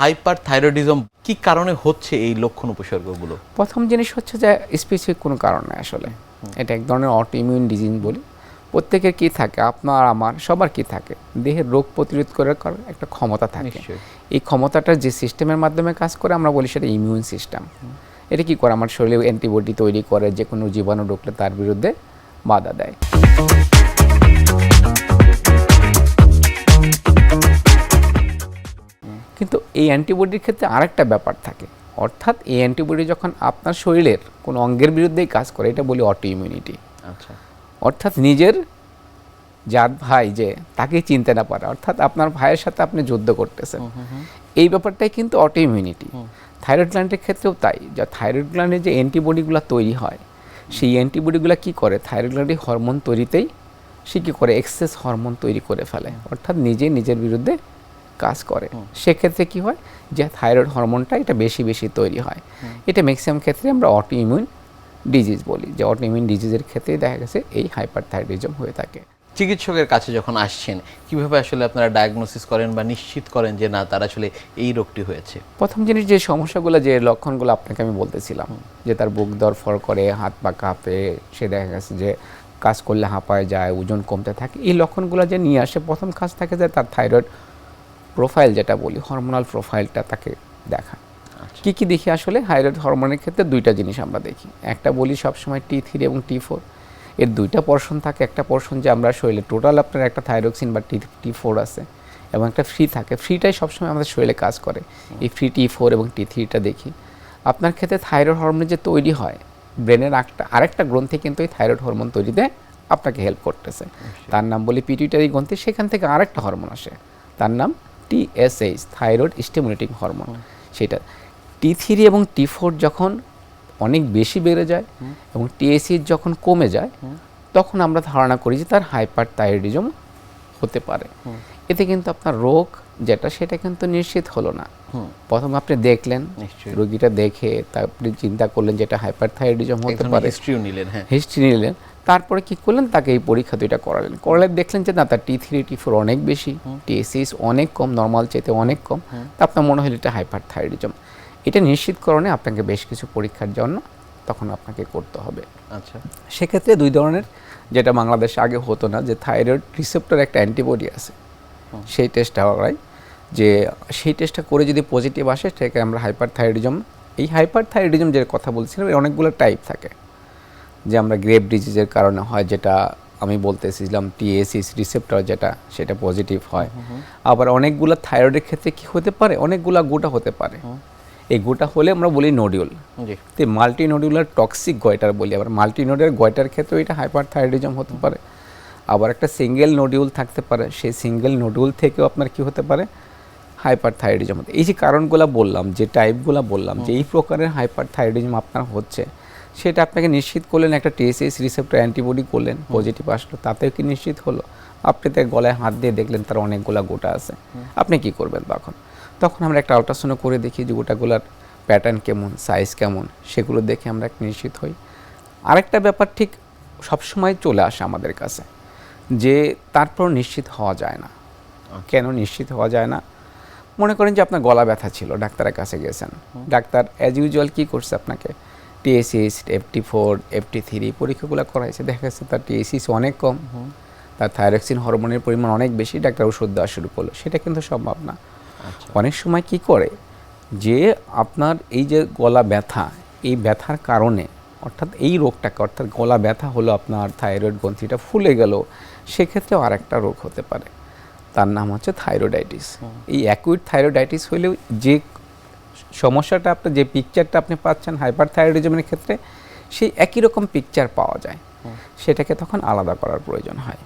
Hyperthyroidism কি কারণে হচ্ছে এই লক্ষণ উপসর্গগুলো? প্রথম জিনিস হচ্ছে যে স্পেসিফিক কোনো কারণ নেই আসলে, এটা এক ধরনের অটোইমিউন ডিজিজ বলি। প্রত্যেকের কি থাকে, আপনার আমার সবার কি থাকে, দেহের রোগ প্রতিরোধ করার একটা ক্ষমতা থাকে। এই ক্ষমতাটা যে সিস্টেমের মাধ্যমে কাজ করে আমরা বলি সেটা ইমিউন সিস্টেম। এটা কি করে, আমার শরীরে অ্যান্টিবডি তৈরি করে, যে কোনো জীবাণু ঢুকলে তার বিরুদ্ধে বাধা দেয়। কিন্তু এই অ্যান্টিবডির ক্ষেত্রে আরেকটা ব্যাপার থাকে, অর্থাৎ এই অ্যান্টিবডি যখন আপনার শরীরের কোনো অঙ্গের বিরুদ্ধেই কাজ করে, এটা বলি অটো ইমিউনিটি। আচ্ছা, অর্থাৎ নিজের জাত ভাই যে তাকে চিনতে না পারে, অর্থাৎ আপনার ভাইয়ের সাথে আপনি যুদ্ধ করতেছেন, এই ব্যাপারটাই কিন্তু অটো ইমিউনিটি। থাইরয়েড গ্ল্যান্ডের ক্ষেত্রেও তাই, যা থাইরয়েড গ্ল্যান্ডে যে অ্যান্টিবডিগুলো তৈরি হয়, সেই অ্যান্টিবডিগুলো কি করে, থাইরয়েড গ্ল্যান্ডে হরমোন তৈরিতেই সে কী করে, এক্সেস হরমোন তৈরি করে ফেলে, অর্থাৎ নিজের বিরুদ্ধে কাজ করে। সেক্ষেত্রে কি হয়, যে থাইরয়েড হরমোনটা এটা বেশি বেশি তৈরি হয়। এটা ম্যাক্সিমাম ক্ষেত্রে আমরা অটো ইমিউন ডিজিজ বলি, যে অটো ইমিউন ডিজিজের ক্ষেত্রেই দেখা গেছে এই হাইপারথাইরয়েডিজম হয়ে থাকে। চিকিৎসকের কাছে যখন আসছেন কিভাবে আসলে আপনারা ডায়াগনোসিস করেন বা নিশ্চিত করেন যে না তার আসলে এই রোগটি হয়েছে? প্রথম জিনিস, যে সমস্যাগুলো, যে লক্ষণগুলো আপনাকে আমি বলতেছিলাম, যে তার বুক ধড়ফড় করে, হাত পা কাঁপে, সে দেখা গেছে যে কাজ করলে হাঁপায় যায়, ওজন কমতে থাকে, এই লক্ষণগুলো যে নিয়ে আসে, প্রথম কাজ থাকে যে তার থাইরয়েড প্রোফাইল যেটা বলি, হরমোনাল প্রোফাইলটা তাকে দেখা। কি কি দেখি আসলে থাইরয়েড হরমোনের ক্ষেত্রে দুইটা জিনিস আমরা দেখি, একটা বলি সবসময় T3 এবং T4, এর দুইটা পোর্শন থাকে। একটা পোর্শন যে আমরা শরীরে টোটাল আপনার একটা থাইরক্সিন বা T4 আছে, এবং একটা ফ্রি থাকে, ফ্রিটাই সবসময় আমাদের শরীরে কাজ করে, এই ফ্রি T4 এবং T3টা দেখি। আপনার ক্ষেত্রে থাইরয়েড হরমোন যে তৈরি হয়, ব্রেনের আরেকটা গ্রন্থি কিন্তু এই থাইরয়েড হরমোন তৈরিতে আপনাকে হেল্প করতেছে, তার নাম বলি পিটুইটারি গ্রন্থি। সেখান থেকে আরেকটা হরমোন আসে, তার নাম TSH, থাইরয়েড স্টিমুলেটিং হরমোন। সেটা T3 এবং T4 যখন অনেক বেশি বেড়ে যায় এবং TSH যখন কমে যায়, তখন আমরা ধারণা করি যে তার হাইপারথাইরয়েডিজম হতে পারে। এতে কিন্তু আপনার রোগ যেটা, সেটা কিন্তু নিশ্চিত হলো না। প্রথম আপনি দেখলেন রোগীটা, দেখে তারপরে চিন্তা করলেন যেটা হাইপারথাইরয়েডিজম হতে পারে, হিস্ট্রি নিলেন, তারপরে কি করলেন, তাকে এই পরীক্ষা দুইটা করালে দেখলেন যে না, তার T3 T4 অনেক বেশি, TSH অনেক কম, নর্মাল চাইতে অনেক কম, তা আপনার মনে হলো এটা হাইপারথাইরয়েডিজম। এটা নিশ্চিতকরণে আপনাকে বেশ কিছু পরীক্ষার জন্য তখন আপনাকে করতে হবে। আচ্ছা, সেক্ষেত্রে দুই ধরনের, যেটা বাংলাদেশে আগে হতো না, যে থাইরয়েড রিসেপ্টর একটা অ্যান্টিবডি আছে, সেই টেস্টটা হয়, যে সেই টেস্টটা করে যদি পজিটিভ আসে, সেটাকে আমরা হাইপারথাইরয়েডিজম। এই হাইপারথাইরয়েডিজম যে কথা বলছিলাম, এর অনেকগুলো টাইপ থাকে, যে আমরা গ্রেভ ডিজিজের কারণে হয়, যেটা আমি বলতেছিলাম TSH রিসেপ্টর যেটা, সেটা পজিটিভ হয়। আবার অনেকগুলো থাইরয়েডের ক্ষেত্রে কি হতে পারে, অনেকগুলো গোটা হতে পারে, এই গোটা হলে আমরা বলি নোডিউল। তো মাল্টি নোডিউলার টক্সিক গয়টার বলি। আবার মাল্টি নোডের গয়টার ক্ষেত্রে এটা হাইপারথাইরয়েডিজম হতে পারে। আবার একটা সিঙ্গেল নোডিউল থাকতে পারে, সেই সিঙ্গেল নোডিউল থেকেও আপনার কি হতে পারে, হাইপারথাইরয়েডিজম হতে। এই যে কারণগুলো বললাম, যে টাইপগুলো বললাম, যে এই প্রকারের হাইপারথাইরয়েডিজম আপনার হচ্ছে, সেটা আপনাকে নিশ্চিত করলেন, একটা TSH রিসেপ্টর অ্যান্টিবডি করলেন, পজিটিভ আসলো, তাতেও কি নিশ্চিত হলো? আপনি তার গলায় হাত দিয়ে দেখলেন তার অনেকগুলো গোটা আছে, আপনি কি করবেন তখন আমরা একটা আল্ট্রাসাউন্ড করে দেখি যে গোটাগুলার প্যাটার্ন কেমন, সাইজ কেমন, সেগুলো দেখে আমরা নিশ্চিত হই। আরেকটা ব্যাপার ঠিক সবসময় চলে আসে আমাদের কাছে, যে তারপর নিশ্চিত হওয়া যায় না। কেন নিশ্চিত হওয়া যায় না? মনে করেন যে আপনার গলা ব্যথা ছিল, ডাক্তারের কাছে গেছেন, ডাক্তার অ্যাজ ইউজুয়াল কী করছে, আপনাকে TSH, FT4, FT3 পরীক্ষাগুলো করাইছে, দেখা গেছে তার TSH অনেক কম, তার থাইরক্সিন হরমোনের পরিমাণ অনেক বেশি, ডাক্তার ওষুধ দেওয়া শুরু করলো। সেটা কিন্তু সম্ভব না। অনেক সময় কি করে, যে আপনার এই যে গলা ব্যথা, এই ব্যথার কারণে, অর্থাৎ এই রোগটাকে, অর্থাৎ গলা ব্যথা হলো আপনার থাইরয়েড গ্রন্থিটা ফুলে গেল, সেক্ষেত্রেও আরেকটা রোগ হতে পারে, তার নাম হচ্ছে থাইরয়েডাইটিস। এই অ্যাকুইট থাইরয়েডাইটিস হলেও যে সমস্যাটা, আপনার যে পিকচারটা আপনি পাচ্ছেন হাইপারথাইরয়েডিজমের ক্ষেত্রে, সেই একই রকম পিকচার পাওয়া যায়, সেটাকে তখন আলাদা করার প্রয়োজন হয়।